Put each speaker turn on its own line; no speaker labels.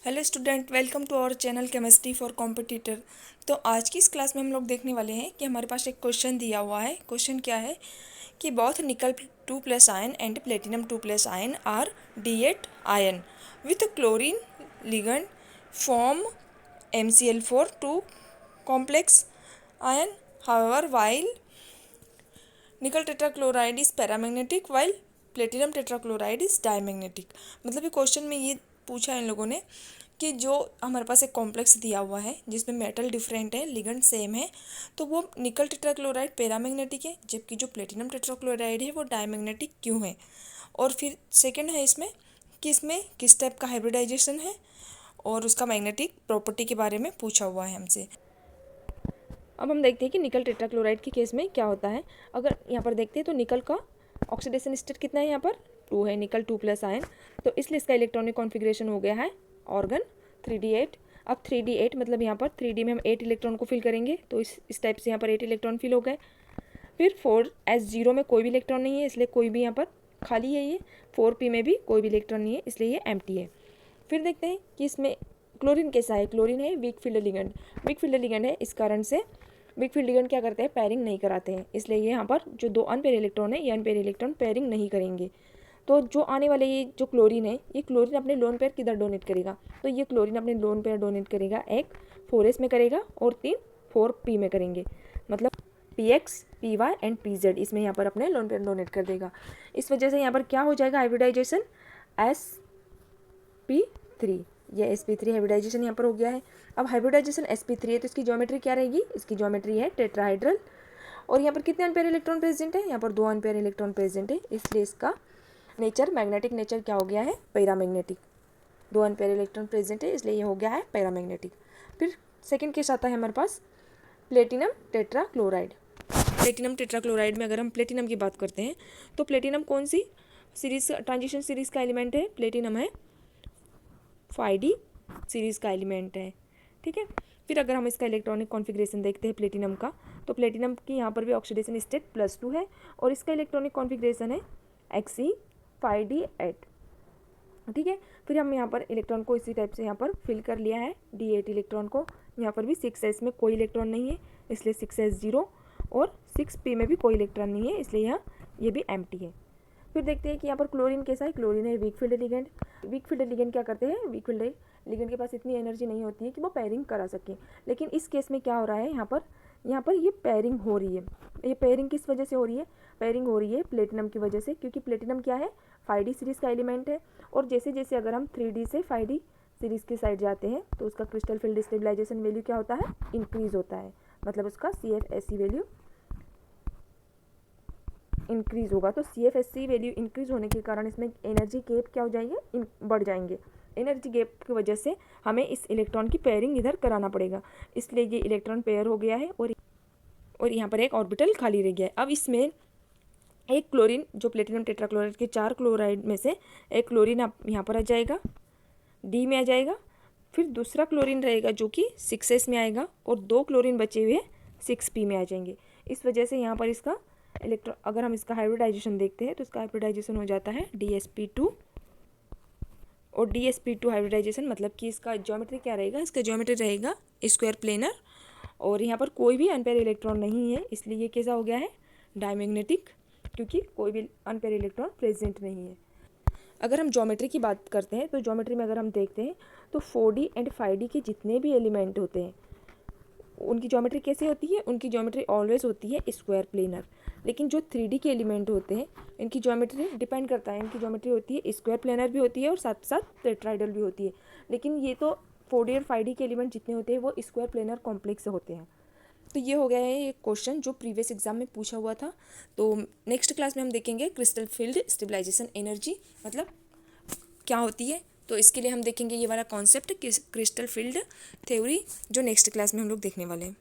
Hello student, welcome to our channel chemistry for competitor. तो आज की इस क्लास में हम लोग देखने वाले हैं कि हमारे पास एक क्वेश्चन दिया हुआ है। क्वेश्चन क्या है कि both nickel 2+ ion and platinum 2+ ion are D8 ion with chlorine ligand form MCl4 2 complex ion. However while nickel tetrachloride is paramagnetic while platinum tetrachloride is diamagnetic. मतलब ये क्वेश्चन में ये पूछा इन लोगों ने कि जो हमारे पास एक कॉम्प्लेक्स दिया हुआ है जिसमें मेटल डिफरेंट है, लिगेंड सेम है, तो वो निकल टेट्राक्लोराइड पैरामैग्नेटिक है, जबकि जो प्लेटिनम टेट्राक्लोराइड है वो डायमैग्नेटिक क्यों है। और फिर सेकंड है इसमें कि इसमें किस टाइप का हाइब्रिडाइजेशन है और उसका मैग्नेटिक प्रॉपर्टी के बारे में पूछा हुआ है हमसे। अब हम देखते हैं कि निकल टेट्राक्लोराइड के केस में क्या होता है। अगर यहाँ पर देखते हैं तो निकल का ऑक्सीडेशन स्टेट कितना है, यहाँ पर 2 है, निकल 2+ आयन, तो इसलिए इसका इलेक्ट्रॉनिक कॉन्फ़िगरेशन हो गया है ऑर्गन 3D8। अब 3D8 मतलब यहाँ पर 3D में हम 8 इलेक्ट्रॉन को फिल करेंगे, तो इस टाइप से यहाँ पर 8 इलेक्ट्रॉन फिल हो गए। फिर 4s0 में कोई भी इलेक्ट्रॉन नहीं है, इसलिए कोई भी यहाँ पर खाली है। ये 4p में भी कोई भी इलेक्ट्रॉन नहीं है, इसलिए ये एम्प्टी है। फिर देखते हैं कि इसमें क्लोरीन कैसा है। क्लोरीन है weak field ligand, weak field ligand है, इस कारण से वीक फील्ड लिगेंड क्या करते हैं, पेयरिंग नहीं कराते हैं, इसलिए ये यहाँ पर जो 2 अनपेयर इलेक्ट्रॉन है ये अनपेयर इलेक्ट्रॉन पेयरिंग नहीं करेंगे। तो जो आने वाले ये जो क्लोरीन है, ये क्लोरीन अपने लोन पेयर किधर डोनेट करेगा, तो ये क्लोरीन अपने लोन पेयर डोनेट करेगा, एक 4s में करेगा और 3 4p में करेंगे, मतलब px py एंड pz इसमें यहाँ पर अपने लोन पेयर डोनेट कर देगा। इस वजह से यहाँ पर क्या हो जाएगा, हाइब्रिडाइजेशन sp3, ये sp3 हाइब्रिडाइजेशन यहाँ पर हो गया है। अब हाइब्रिडाइजेशन sp3 है तो इसकी ज्योमेट्री क्या रहेगी, इसकी ज्योमेट्री है टेट्राहाइड्रल। और यहाँ पर कितने अनपेयर इलेक्ट्रॉन प्रेजेंट है, यहाँ पर 2 अनपेयर इलेक्ट्रॉन प्रेजेंट है, इसलिए इसका नेचर मैग्नेटिक नेचर क्या हो गया है, पैरामैग्नेटिक। 2 अनपेयर इलेक्ट्रॉन प्रेजेंट है, इसलिए ये हो गया है पैरामैग्नेटिक। फिर सेकंड केस आता है हमारे पास प्लेटिनम टेट्राक्लोराइड। प्लेटिनम टेट्राक्लोराइड में अगर हम प्लेटिनम की बात करते हैं तो प्लेटिनम कौन सी सीरीज, ट्रांजिशन सीरीज का एलिमेंट है, प्लेटिनम है 5D सीरीज का एलिमेंट है, ठीक है। फिर अगर हम इसका इलेक्ट्रॉनिक कॉन्फ़िगरेशन देखते हैं प्लेटिनम का, तो प्लेटिनम की यहाँ पर भी ऑक्सीडेशन स्टेट +2 है और इसका इलेक्ट्रॉनिक कॉन्फ़िगरेशन है Xe5D8, ठीक है। फिर हम यहाँ पर इलेक्ट्रॉन को इसी टाइप से यहाँ पर फिल कर लिया है D8 इलेक्ट्रॉन को। यहाँ पर भी 6s में कोई इलेक्ट्रॉन नहीं है, इसलिए 6s0 और 6p में भी कोई इलेक्ट्रॉन नहीं है, इसलिए यहाँ ये भी एम्प्टी है। फिर देखते हैं कि यहाँ पर क्लोरीन कैसा है। क्लोरीन है weak field ligand. Weak field ligand क्या करते हैं, वीक फील्ड लिगेंड के पास इतनी एनर्जी नहीं होती है कि वो पेयरिंग करा सके, लेकिन इस केस में क्या हो रहा है, यहाँ पर ये पेयरिंग हो रही है। ये पेयरिंग किस वजह से हो रही है, पेयरिंग हो रही है प्लेटिनम की वजह से, क्योंकि प्लेटिनम क्या है 5D सीरीज़ का एलिमेंट है। और जैसे जैसे अगर हम 3D से 5D सीरीज़ की साइड जाते हैं तो उसका क्रिस्टल फील्ड स्टेबलाइजेशन वैल्यू क्या होता है, इंक्रीज होता है, मतलब उसका CFSE वैल्यू इंक्रीज होगा। तो CFSE वैल्यू इंक्रीज होने के कारण इसमें एनर्जी गैप क्या हो जाएंगे, बढ़ जाएंगे। एनर्जी गैप की वजह से हमें इस इलेक्ट्रॉन की पेयरिंग इधर कराना पड़ेगा, इसलिए ये इलेक्ट्रॉन पेयर हो गया है और यहाँ पर एक ऑर्बिटल खाली रह गया है। अब इसमें एक क्लोरीन, जो प्लेटिनम टेट्राक्लोराइड के 4 क्लोराइड में से एक क्लोरीन आप यहाँ पर आ जाएगा, D में आ जाएगा। फिर दूसरा क्लोरीन रहेगा जो कि 6s में आएगा और 2 क्लोरीन बचे हुए 6p में आ जाएंगे। इस वजह से यहाँ पर इसका इलेक्ट्रॉन, अगर हम इसका हाइब्रिडाइजेशन देखते हैं तो इसका हाइब्रिडाइजेशन हो जाता है DsP2। और DsP2 हाइब्रिडाइजेशन मतलब कि इसका ज्योमेट्री क्या रहेगा, इसका ज्योमेट्री रहेगा स्क्वायर प्लेनर और यहाँ पर कोई भी अनपेयर इलेक्ट्रॉन नहीं है, इसलिए ये कैसा हो गया है, डायमैग्नेटिक, क्योंकि कोई भी अनपेयर इलेक्ट्रॉन प्रेजेंट नहीं है। अगर हम ज्योमेट्री की बात करते हैं तो ज्योमेट्री में अगर हम देखते हैं तो 4D एंड 5D के जितने भी एलिमेंट होते हैं उनकी ज्योमेट्री कैसे होती है, उनकी ज्योमेट्री ऑलवेज होती है स्क्वायर प्लेनर। लेकिन जो 3D के एलिमेंट होते हैं इनकी ज्योमेट्री डिपेंड करता है, इनकी ज्योमेट्री होती है स्क्वायर प्लेनर भी होती है और साथ साथ टेट्राइडल भी होती है। लेकिन ये तो 4D और 5D के एलिमेंट जितने होते हैं वो स्क्वायर प्लेनर कॉम्प्लेक्स होते हैं। तो ये हो गया है ये क्वेश्चन जो प्रीवियस एग्जाम में पूछा हुआ था। तो नेक्स्ट क्लास में हम देखेंगे क्रिस्टल फील्ड स्टेबलाइजेशन एनर्जी मतलब क्या होती है। तो इसके लिए हम देखेंगे ये वाला कॉन्सेप्ट क्रिस्टल फील्ड थ्योरी, जो नेक्स्ट क्लास में हम लोग देखने वाले हैं।